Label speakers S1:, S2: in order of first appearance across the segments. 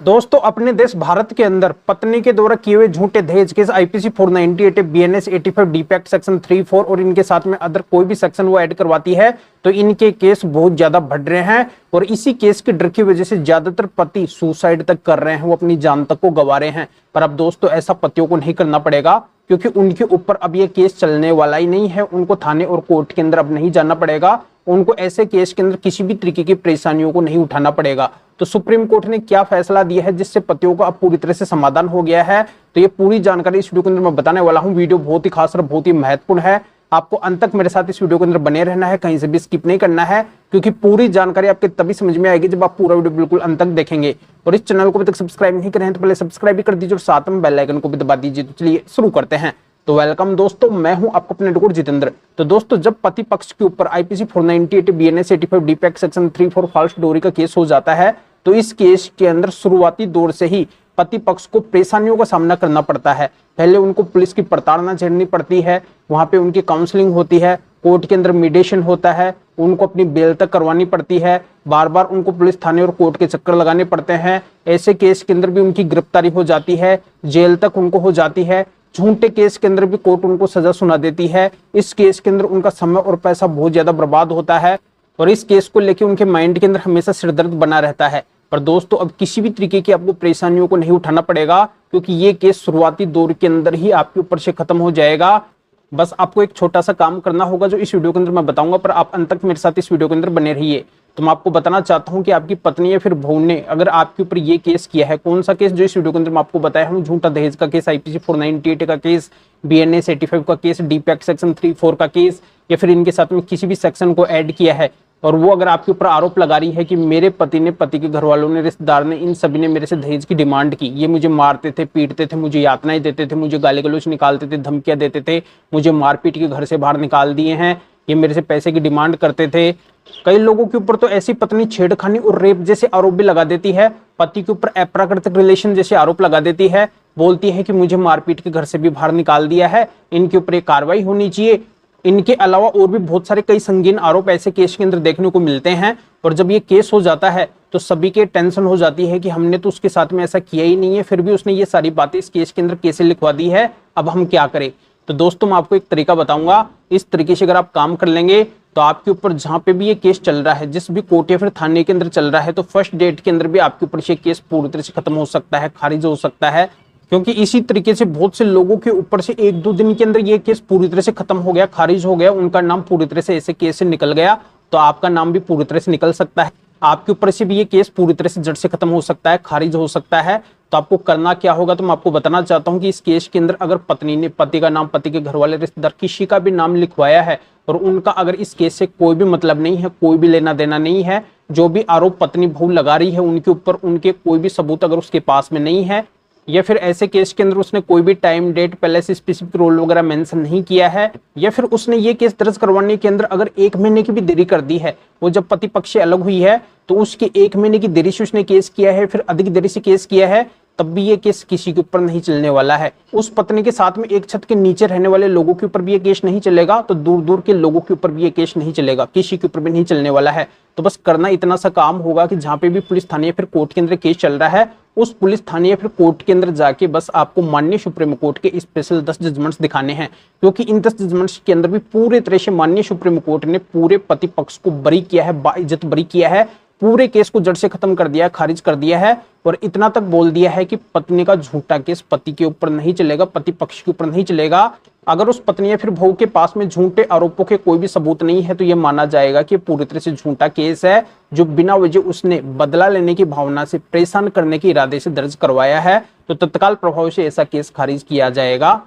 S1: दोस्तों अपने देश भारत के अंदर पत्नी के द्वारा किए हुए झूठे दहेज केस आईपीसी 498 बीएनएस 85 डीपैक्ट सेक्शन 34 और इनके साथ में अदर कोई भी सेक्शन वो ऐड करवाती है तो इनके केस बहुत ज्यादा बढ़ रहे हैं और इसी केस के डर की वजह से ज्यादातर पति सुसाइड तक कर रहे हैं, वो अपनी जान तक को गंवा रहे हैं। पर अब दोस्तों ऐसा पतियों को नहीं करना पड़ेगा क्योंकि उनके ऊपर अब ये केस चलने वाला ही नहीं है। उनको थाने और कोर्ट के अंदर अब नहीं जाना पड़ेगा, उनको ऐसे केस के अंदर किसी भी तरीके की परेशानियों को नहीं उठाना पड़ेगा। तो सुप्रीम कोर्ट ने क्या फैसला दिया है जिससे पतियों का अब पूरी तरह से समाधान हो गया है, तो ये पूरी जानकारी इस वीडियो के अंदर मैं बताने वाला हूं। वीडियो बहुत ही खास और बहुत ही महत्वपूर्ण है, आपको अंत तक मेरे साथ इस वीडियो के अंदर बने रहना है, कहीं से भी स्किप नहीं करना है क्योंकि पूरी जानकारी आपके तभी समझ में आएगी जब आप पूरा वीडियो बिल्कुल अंत तक देखेंगे। और इस चैनल को अभी तक सब्सक्राइब नहीं करें तो पहले सब्सक्राइब भी कर दीजिए और साथ में बेल आइकन को भी दबा दीजिए। तो चलिए शुरू करते हैं। तो वेलकम दोस्तों, मैं हूं आपका अपने डॉक्टर जितेंद्र। तो दोस्तों जब पति पक्ष के ऊपर आईपीसी 498 बीएनएस 85 डीपैक्ट सेक्शन 34 फॉल्स डोरी का केस हो जाता है तो इस केस के अंदर शुरुआती दौर से ही पति पक्ष को परेशानियों का सामना करना पड़ता है। पहले उनको पुलिस की प्रताड़ना झेलनी पड़ती है, वहां पे उनकी काउंसलिंग होती है, कोर्ट के अंदर मीडिएशन होता है, उनको अपनी बेल तक करवानी पड़ती है, बार बार उनको पुलिस थाने और कोर्ट के चक्कर लगाने पड़ते हैं। ऐसे केस के अंदर भी उनकी गिरफ्तारी हो जाती है, जेल तक उनको हो जाती है। झूठे केस के अंदर भी कोर्ट उनको सजा सुना देती है। इस केस के अंदर उनका समय और पैसा बहुत ज्यादा बर्बाद होता है और इस केस को लेकर उनके माइंड के अंदर हमेशा सिरदर्द बना रहता है। पर दोस्तों अब किसी भी तरीके की आपको परेशानियों को नहीं उठाना पड़ेगा क्योंकि ये केस शुरुआती दौर के अंदर ही आपके ऊपर से खत्म हो जाएगा। बस आपको एक छोटा सा काम करना होगा जो इस वीडियो के अंदर मैं बताऊंगा, पर आप अंत तक मेरे साथ इस वीडियो के अंदर बने रहिए। तो मैं आपको बताना चाहता हूं कि आपकी पत्नी या फिर बहू ने अगर आपके ऊपर ये केस किया है, कौन सा केस जो इस वीडियो के अंदर मैं आपको बताया हूं, झूठा दहेज का केस, आईपीसी 498 का केस, बीएनएस 85 का केस, डीपैक्ट सेक्शन 34 का केस, या फिर इनके साथ में किसी भी सेक्शन को ऐड किया है और वो अगर आपके ऊपर आरोप लगा रही है कि मेरे पति ने, पति के घर वालों ने, रिश्तेदार ने, इन सभी ने मेरे से दहेज की डिमांड की, ये मुझे मारते थे, पीटते थे, मुझे यातनाएं देते थे, मुझे गाली गलौज निकालते थे, धमकियां देते थे, मुझे मारपीट के घर से बाहर निकाल दिए हैं, ये मेरे से पैसे की डिमांड करते थे। कई लोगों के ऊपर तो ऐसी पत्नी छेड़खानी और रेप जैसे आरोप भी लगा देती है, पति के ऊपर अप्राकृतिक रिलेशन जैसे आरोप लगा देती है, बोलती है कि मुझे मारपीट के घर से भी बाहर निकाल दिया है, इनके ऊपर एक कार्रवाई होनी चाहिए। इनके अलावा और भी बहुत सारे कई संगीन आरोप ऐसे केस के अंदर देखने को मिलते हैं और जब ये केस हो जाता है तो सभी के टेंशन हो जाती है कि हमने तो उसके साथ में ऐसा किया ही नहीं है, फिर भी उसने ये सारी बातें इस केस के अंदर कैसे लिखवा दी है, अब हम क्या करें। तो दोस्तों मैं आपको एक तरीका बताऊंगा, इस तरीके से अगर आप काम कर लेंगे तो आपके ऊपर जहां पे भी ये केस चल रहा है, जिस भी कोर्ट या फिर थाने के अंदर चल रहा है, तो फर्स्ट डेट के अंदर भी आपके ऊपर ये केस पूरी तरह से खत्म हो सकता है, खारिज हो सकता है। क्योंकि इसी तरीके से बहुत से लोगों के ऊपर से एक दो दिन के अंदर ये केस पूरी तरह से खत्म हो गया, खारिज हो गया, उनका नाम पूरी तरह से ऐसे केस से निकल गया, तो आपका नाम भी पूरी तरह से निकल सकता है। आपके ऊपर से भी ये केस पूरी तरह से जड़ से खत्म हो सकता है, खारिज हो सकता है। तो आपको करना क्या होगा, तो मैं आपको बताना चाहता हूं कि इस केस के अंदर अगर पत्नी ने पति का नाम, पति के घर वाले, रिश्तेदार, किसी का भी नाम लिखवाया है और उनका अगर इस केस से कोई भी मतलब नहीं है, कोई भी लेना देना नहीं है, जो भी आरोप पत्नी बहू लगा रही है उनके ऊपर, उनके कोई भी सबूत अगर उसके पास में नहीं है, या फिर ऐसे केस के अंदर उसने कोई भी टाइम, डेट, पहले से स्पेसिफिक रोल वगैरह मेंशन नहीं किया है, या फिर उसने ये केस दर्ज करवाने के अंदर अगर 1 महीने की भी देरी कर दी है, वो जब पति पक्ष से अलग हुई है तो उसके 1 महीने की देरी से उसने केस किया है, फिर अधिक देरी से केस किया है, तब भी ये केस किसी के ऊपर नहीं चलने वाला है। उस पत्नी के साथ में एक छत के नीचे रहने वाले लोगों के ऊपर भी ये केस नहीं चलेगा, तो दूर दूर के लोगों के ऊपर भी ये केस नहीं चलेगा, किसी के ऊपर भी नहीं चलने वाला है। तो बस करना इतना सा काम होगा कि जहां पे भी पुलिस थाने या फिर कोर्ट के अंदर केस चल रहा है, उस पुलिस थाने या फिर कोर्ट के अंदर जाके बस आपको माननीय सुप्रीम कोर्ट के स्पेशल 10 जजमेंट्स दिखाने हैं, क्योंकि इन 10 जजमेंट्स के अंदर भी पूरे तरह से माननीय सुप्रीम कोर्ट ने पूरे पति पक्ष को बरी किया है, बाइज्जत बरी किया है, पूरे केस को जड़ से खत्म कर दिया है, खारिज कर दिया है और इतना तक बोल दिया है कि पत्नी का झूठा केस पति के ऊपर नहीं चलेगा, पति पक्ष के ऊपर नहीं चलेगा। अगर उस पत्नी या फिर बहू के पास में झूठे आरोपों के कोई भी सबूत नहीं है तो यह माना जाएगा कि पूरी तरह से झूठा केस है, जो बिना वजह उसने बदला लेने की भावना से, परेशान करने के इरादे से दर्ज करवाया है, तो तत्काल प्रभाव से ऐसा केस खारिज किया जाएगा।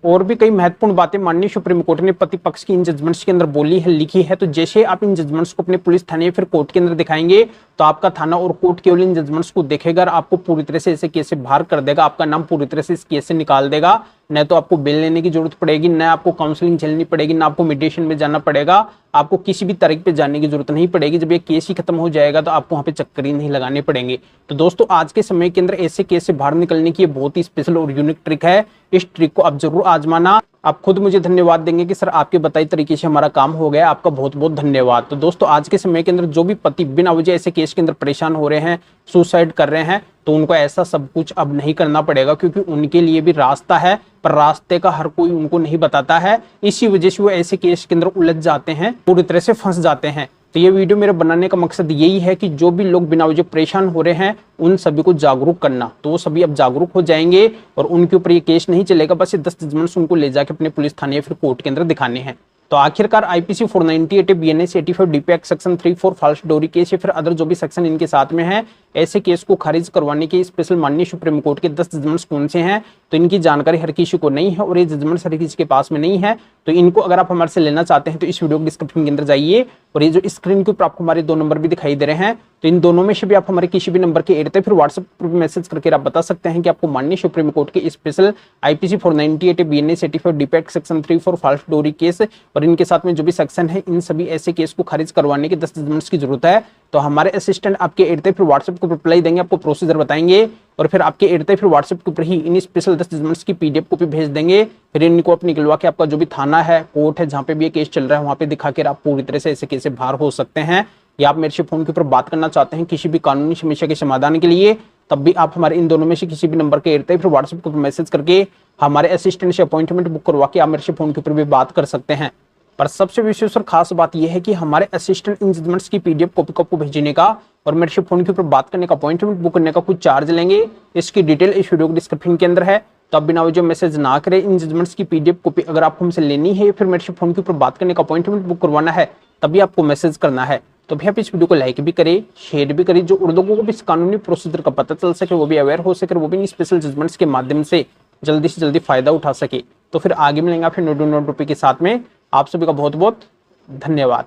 S1: और भी कई महत्वपूर्ण बातें माननीय सुप्रीम कोर्ट ने पति पक्ष की इन जजमेंट्स के अंदर बोली है, लिखी है। तो जैसे आप इन जजमेंट्स को अपने पुलिस थाने या फिर कोर्ट के अंदर दिखाएंगे तो आपका थाना और कोर्ट केवल इन जजमेंट्स को देखेगा और आपको पूरी तरह से ऐसे केस से बाहर कर देगा, आपका नाम पूरी तरह से इस केस से निकाल देगा। न तो आपको बेल लेने की जरूरत पड़ेगी, न आपको काउंसलिंग झेलनी पड़ेगी, न आपको मीडिएशन में जाना पड़ेगा, आपको किसी भी तारीख पे जाने की जरूरत नहीं पड़ेगी। जब ये केस ही खत्म हो जाएगा तो आपको वहां पे चक्कर ही नहीं लगाने पड़ेंगे। तो दोस्तों आज के समय के अंदर ऐसे केस से बाहर निकलने की बहुत ही स्पेशल और यूनिक ट्रिक है, इस ट्रिक को आप जरूर आजमाना। आप खुद मुझे धन्यवाद देंगे कि सर आपके बताई तरीके से हमारा काम हो गया, आपका बहुत बहुत धन्यवाद। तो दोस्तों आज के समय के अंदर जो भी पति बिना वजह ऐसे केस के अंदर परेशान हो रहे हैं, सुसाइड कर रहे हैं, तो उनको ऐसा सब कुछ अब नहीं करना पड़ेगा, क्योंकि उनके लिए भी रास्ता है, पर रास्ते का हर कोई उनको नहीं बताता है। इसी वजह से वो ऐसे केस के अंदर उलझ जाते हैं, पूरी तरह से फंस जाते हैं। तो ये वीडियो मेरे बनाने का मकसद यही है कि जो भी लोग बिना वजह परेशान हो रहे हैं उन सभी को जागरूक करना। तो वो सभी अब जागरूक हो जाएंगे और उनके ऊपर ये केस नहीं चलेगा। बस ये 10 जजमेंट्स उनको ले जाके अपने पुलिस थाने या फिर कोर्ट के अंदर दिखाने हैं। तो आखिरकार IPC 498 BNS 85 DP act section 34 false dowry case या फिर अदर जो भी सेक्शन इनके साथ में है, ऐसे केस को खारिज करवाने के स्पेशल माननीय सुप्रीम कोर्ट के 10 जजमेंट्स कौन से हैं, तो इनकी जानकारी हर किसी को नहीं है और ये जजमेंट्स हर किसी के पास में नहीं है। तो इनको अगर आप हमारे से लेना चाहते हैं तो इस वीडियो के डिस्क्रिप्शन के अंदर जाइए और ये जो स्क्रीन के ऊपर आपको हमारे 2 नंबर भी दिखाई दे रहे हैं, तो इन दोनों में से भी आप हमारे किसी भी नंबर के एड फिर व्हाट्सएप पर मैसेज करके आप बता सकते हैं कि आपको माननीय सुप्रीम कोर्ट के special IPC 498 BNS 85 DP act section 34 false dowry case और इनके साथ में जो भी सेक्शन है, इन सभी ऐसे केस को खारिज करवाने के 10 जजमेंट्स की जरूरत है। तो हमारे असिस्टेंट आपके एड फिर व्हाट्सएप को रिप्लाई देंगे, आपको प्रोसीजर बताएंगे और फिर आपके एड फिर व्हाट्सएप के ऊपर ही इन स्पेशल 10 जजमेंट्स की पीडीएफ कॉपी भेज देंगे। फिर इनको आप निकलवा के आपका जो भी थाना है, कोर्ट है, जहां पे भी ये केस चल रहा है, वहां पे दिखा कर आप पूरी तरह से ऐसे केस से बाहर हो सकते हैं। या आप मेरे से फोन के ऊपर बात करना चाहते हैं किसी भी कानूनी समस्या के समाधान के लिए, तब भी आप हमारे इन दोनों में से किसी भी नंबर के एड फिर व्हाट्सएप के ऊपर मैसेज करके हमारे असिस्टेंट से अपॉइंटमेंट बुक करवा के आप मेरे से फोन के ऊपर भी बात कर सकते हैं। पर सबसे विशेष और खास बात यह है कि हमारे असिस्टेंट इन जजमेंट्स की पीडीएफ कॉपी को भेजने का और मेरे से फोन के ऊपर बात करने का, अपॉइंटमेंट बुक करने का कुछ चार्ज लेंगे। इसकी डिटेल इस वीडियो के डिस्क्रिप्शन के अंदर है। तो आप बिना वजह मैसेज ना करें। इन जजमेंट्स की पीडीएफ कॉपी अगर आपको हमसे लेनी है, फिर मेरे से फोन के ऊपर बात करने का, अपॉइंटमेंट बुक करवाना है, तभी आपको मैसेज करना है। तो भैया आप इस वीडियो को लाइक भी करें, शेयर भी करें, जो और लोगों को भी इस कानूनी प्रोसीजर का पता चल सके, वो भी अवेयर हो सके, वो भी इन स्पेशल जजमेंट्स के माध्यम से जल्दी फायदा उठा सके। तो फिर आगे मिलेंगे फिर नोट के साथ में। आप सभी का बहुत बहुत धन्यवाद।